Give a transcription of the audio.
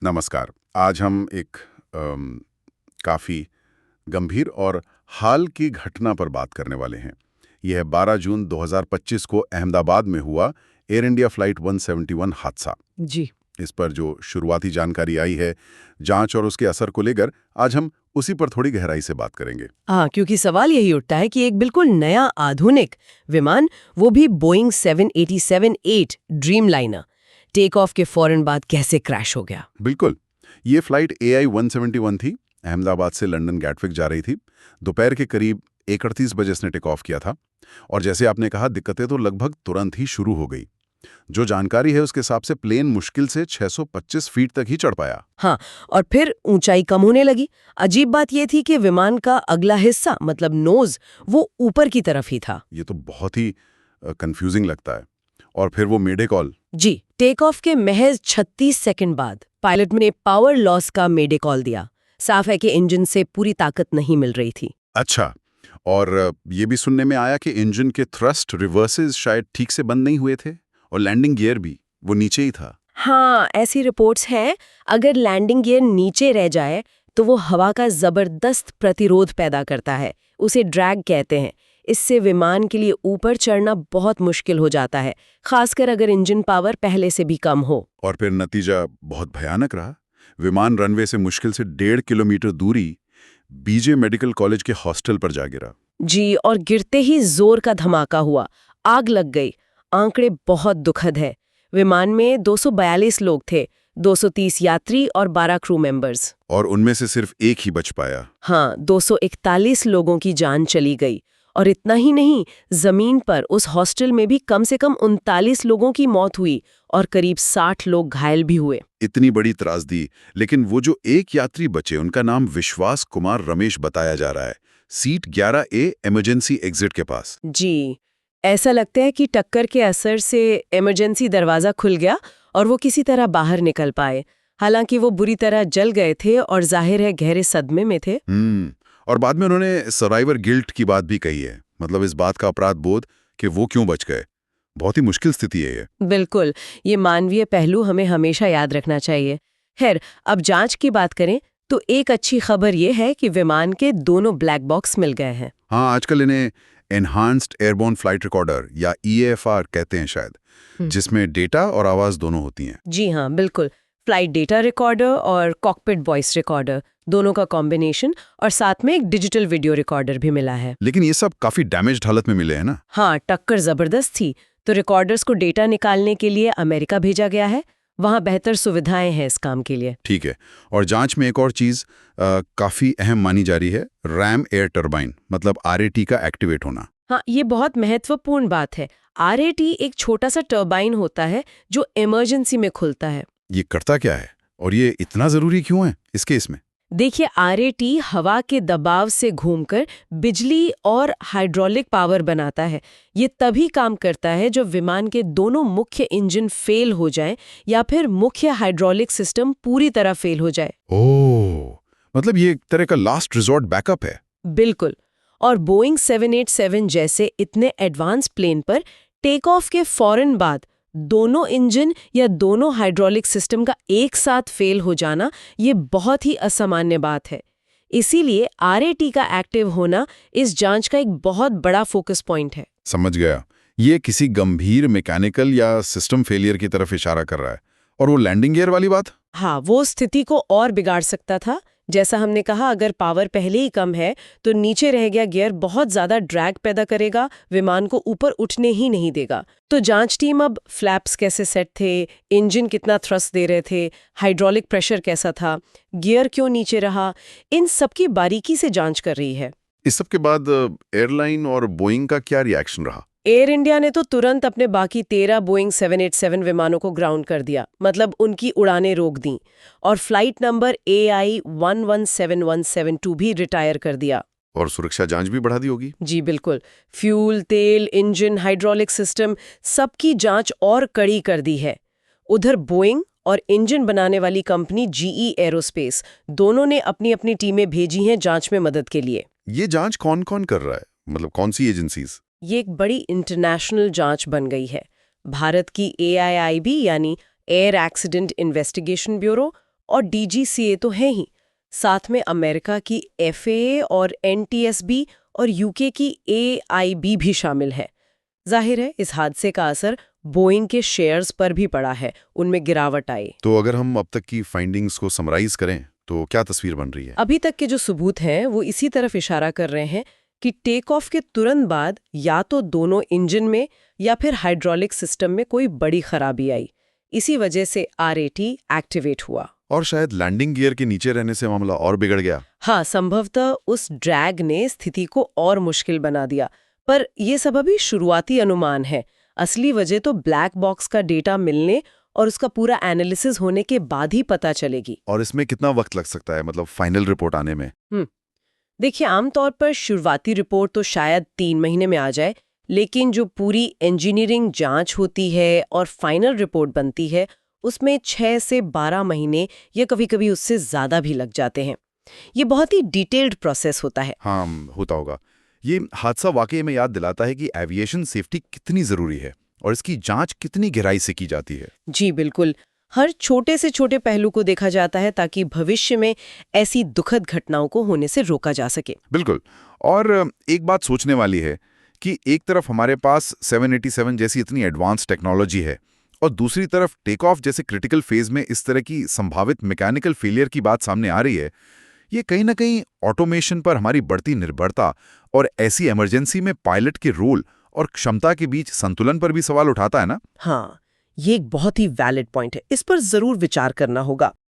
नमस्कार। आज हम एक काफ़ी गंभीर और हाल की घटना पर बात करने वाले हैं। यह है 12 जून 2025 को अहमदाबाद में हुआ एयर इंडिया फ्लाइट 171 हादसा। जी। इस पर जो शुरुआती जानकारी आई है, जांच और उसके असर को लेकर आज हम उसी पर थोड़ी गहराई से बात करेंगे। हाँ, क्योंकि सवाल यही उठता है कि एक बिल्कुल नया आधुनिक विमान, वो भी बोइंग 787-8 ड्रीमलाइनर, टेक ऑफ के फौरन बाद कैसे क्रैश हो गया। बिल्कुल, ये फ्लाइट AI 171 थी, अहमदाबाद से लंदन गैटविक जा रही थी। दोपहर के करीब 1:38 बजे इसने टेक ऑफ किया था और जैसे आपने कहा, दिक्कतें तो लगभग तुरंत ही शुरू हो गई। जो जानकारी है उसके हिसाब से प्लेन मुश्किल से 625 फीट तक ही चढ़ पाया। हाँ, और फिर ऊंचाई कम होने लगी। अजीब बात यह थी कि विमान का अगला हिस्सा मतलब नोज, वो ऊपर की तरफ ही था। ये तो बहुत ही कंफ्यूजिंग लगता है। और फिर वो मेडे कॉल। जी, टेक ऑफ के महज 36 सेकंड बाद पायलट ने पावर लॉस का मेडे कॉल दिया। साफ है कि इंजन से पूरी ताकत नहीं मिल रही थी। अच्छा, और ये भी सुनने में आया कि इंजन के थ्रस्ट रिवर्सेस शायद ठीक से बंद नहीं हुए थे और लैंडिंग गियर भी वो नीचे ही था। हाँ, ऐसी रिपोर्ट्स हैं। अगर लैंडिंग गियर नीचे रह जाए तो वो हवा का जबरदस्त प्रतिरोध पैदा करता है, उसे ड्रैग कहते हैं। इससे विमान के लिए ऊपर चढ़ना बहुत मुश्किल हो जाता है, खासकर अगर इंजन पावर पहले से भी कम हो। और फिर नतीजा बहुत भयानक रहा। विमान रनवे से मुश्किल से 1.5 किलोमीटर दूरी बीजे मेडिकल कॉलेज के हॉस्टल पर जा गिरा। जी, और गिरते ही जोर का धमाका हुआ, आग लग गई। आंकड़े बहुत दुखद है। विमान में 242 लोग थे, 230 यात्री और 12 क्रू मेंबर्स। और उनमें से सिर्फ एक ही बच पाया। हाँ, 241 लोगों की जान चली गई। और इतना ही नहीं, जमीन पर उस हॉस्टल में भी कम से कम 39 लोगों की मौत हुई और करीब 60 लोग घायल भी हुए। इतनी बड़ी त्रासदी, लेकिन वो जो एक यात्री बचे उनका नाम विश्वास कुमार रमेश बताया जा रहा है, सीट 11A इमरजेंसी एग्जिट के पास। जी, ऐसा लगता है कि टक्कर के असर से इमरजेंसी दरवाजा खुल गया और वो किसी तरह बाहर निकल पाए। हालांकि वो बुरी तरह जल गए थे और जाहिर है गहरे सदमे में थे। और बाद में उन्होंने सर्वाइवर गिल्ट की बात भी कही है, मतलब इस बात का अपराध बोध कि वो क्यों बच गए। बहुत ही मुश्किल स्थिति है ये। बिल्कुल, ये मानवीय पहलू हमें हमेशा याद रखना चाहिए। खैर, अब जांच की बात करें तो एक अच्छी खबर ये है कि विमान के दोनों ब्लैक बॉक्स मिल गए हैं। हाँ, आजकल इन्हें एनहांस्ड एयरबोर्न फ्लाइट रिकॉर्डर या EAFR कहते हैं शायद, जिसमें डेटा और आवाज दोनों होती हैं। जी हाँ, बिल्कुल। फ्लाइट डेटा रिकॉर्डर और कॉकपिट वॉइस रिकॉर्डर, दोनों का कॉम्बिनेशन, और साथ में एक डिजिटल वीडियो रिकॉर्डर भी मिला है। लेकिन ये सब काफी डैमेज्ड हालत में मिले हैं ना। हाँ, टक्कर जबरदस्त थी। तो रिकॉर्डर्स को डेटा निकालने के लिए अमेरिका भेजा गया है। वहाँ बेहतर सुविधाएं हैं इस काम के लिए। ठीक है। और जांच में एक और चीज काफी अहम मानी जा रही है, रैम एयर टर्बाइन मतलब RAT का एक्टिवेट होना। हाँ, ये बहुत महत्वपूर्ण बात है। RAT एक छोटा सा टर्बाइन होता है जो इमरजेंसी में खुलता है। ये करता क्या है और ये इतना जरूरी क्यों है इस केस में? देखिए, RAT हवा के दबाव से घूमकर बिजली और हाइड्रोलिक पावर बनाता है। ये तभी काम करता है जब विमान के दोनों मुख्य इंजन फेल हो जाएं या फिर मुख्य हाइड्रोलिक सिस्टम पूरी तरह फेल हो जाए। ओह, मतलब ये एक तरह का लास्ट रिजॉर्ट बैकअप है। बिल्कुल। और बोइंग 787 जैसे इतने एडवांस प्लेन पर टेक ऑफ के फौरन बाद दोनों इंजन या दोनों हाइड्रोलिक सिस्टम का एक साथ फेल हो जाना, ये बहुत ही असामान्य बात है। इसीलिए RAT का एक्टिव होना इस जांच का एक बहुत बड़ा फोकस पॉइंट है। समझ गया। ये किसी गंभीर मैकेनिकल या सिस्टम फेलियर की तरफ इशारा कर रहा है। और वो लैंडिंग गियर वाली बात? हाँ, वो स्थिति को और बिगाड़ सकता था। जैसा हमने कहा, अगर पावर पहले ही कम है तो नीचे रह गया गियर बहुत ज्यादा ड्रैग पैदा करेगा, विमान को ऊपर उठने ही नहीं देगा। तो जांच टीम अब फ्लैप्स कैसे सेट थे, इंजन कितना थ्रस्ट दे रहे थे, हाइड्रोलिक प्रेशर कैसा था, गियर क्यों नीचे रहा, इन सब की बारीकी से जांच कर रही है। इस सब के बाद एयरलाइन और बोइंग का क्या रिएक्शन रहा? एयर इंडिया ने तो तुरंत अपने बाकी 13 बोइंग 787 विमानों को ग्राउंड कर दिया, मतलब उनकी उड़ानें रोक दी, और फ्लाइट नंबर AI 117172 भी रिटायर कर दिया। और सुरक्षा जांच भी बढ़ा दी होगी। जी बिल्कुल। फ्यूल, तेल, इंजन, हाइड्रोलिक सिस्टम, सबकी जांच और कड़ी कर दी है। उधर बोइंग और इंजन बनाने वाली कंपनी GE एरोस्पेस, दोनों ने अपनी अपनी टीमें भेजी हैं जांच में मदद के लिए। ये जांच कौन कौन कर रहा है, मतलब कौन सी एजेंसीज? ये एक बड़ी इंटरनेशनल जांच बन गई है। भारत की AIIB यानी एयर एक्सीडेंट इन्वेस्टिगेशन ब्यूरो और DGCA तो है ही, साथ में अमेरिका की FAA और NTSB और UK की AIB भी शामिल है। जाहिर है इस हादसे का असर बोइंग के शेयर्स पर भी पड़ा है, उनमें गिरावट आई। तो अगर हम अब तक की फाइंडिंग्स को समराइज करें तो क्या तस्वीर बन रही है? अभी तक के जो सबूत हैं वो इसी तरफ इशारा कर रहे हैं कि टेक ऑफ के तुरंत बाद या तो दोनों इंजन में या फिर हाइड्रोलिक सिस्टम में कोई बड़ी खराबी आई। इसी वजह से RAT एक्टिवेट हुआ। और शायद लैंडिंग गियर के नीचे रहने से मामला और बिगड़ गया। हाँ, संभवतः उस ड्रैग ने स्थिति को और मुश्किल बना दिया, पर यह सब अभी शुरुआती अनुमान है। असली वजह तो ब्लैक बॉक्स का डेटा मिलने और उसका पूरा एनालिसिस होने के बाद ही पता चलेगी। और इसमें कितना वक्त लग सकता है, मतलब फाइनल रिपोर्ट आने में? देखिए, आमतौर पर शुरुआती रिपोर्ट तो शायद 3 महीने में आ जाए, लेकिन जो पूरी इंजीनियरिंग जांच होती है और फाइनल रिपोर्ट बनती है उसमें 6 से 12 महीने या कभी-कभी उससे ज़्यादा भी लग जाते हैं। ये बहुत ही डिटेल्ड प्रोसेस होता है। हाँ, होता होगा। ये हादसा वाकई में याद दिलाता है कि एविएशन सेफ्टी कितनी ज़रूरी है और इसकी जांच कितनी गहराई से की जाती है। जी बिल्कुल, हर छोटे से छोटे पहलू को देखा जाता है ताकि भविष्य में ऐसी दुखद घटनाओं को होने से रोका जा सके। बिल्कुल। और एक बात सोचने वाली है कि एक तरफ हमारे पास 787 जैसी इतनी एडवांस टेक्नोलॉजी है और दूसरी तरफ टेक ऑफ जैसे क्रिटिकल फेज में इस तरह की संभावित मैकेनिकल फेलियर की बात सामने आ रही है। ये कहीं ना कहीं ऑटोमेशन पर हमारी बढ़ती निर्भरता और ऐसी इमरजेंसी में पायलट के रोल और क्षमता के बीच संतुलन पर भी सवाल उठाता है ना? हाँ, ये एक बहुत ही वैलिड पॉइंट है, इस पर जरूर विचार करना होगा।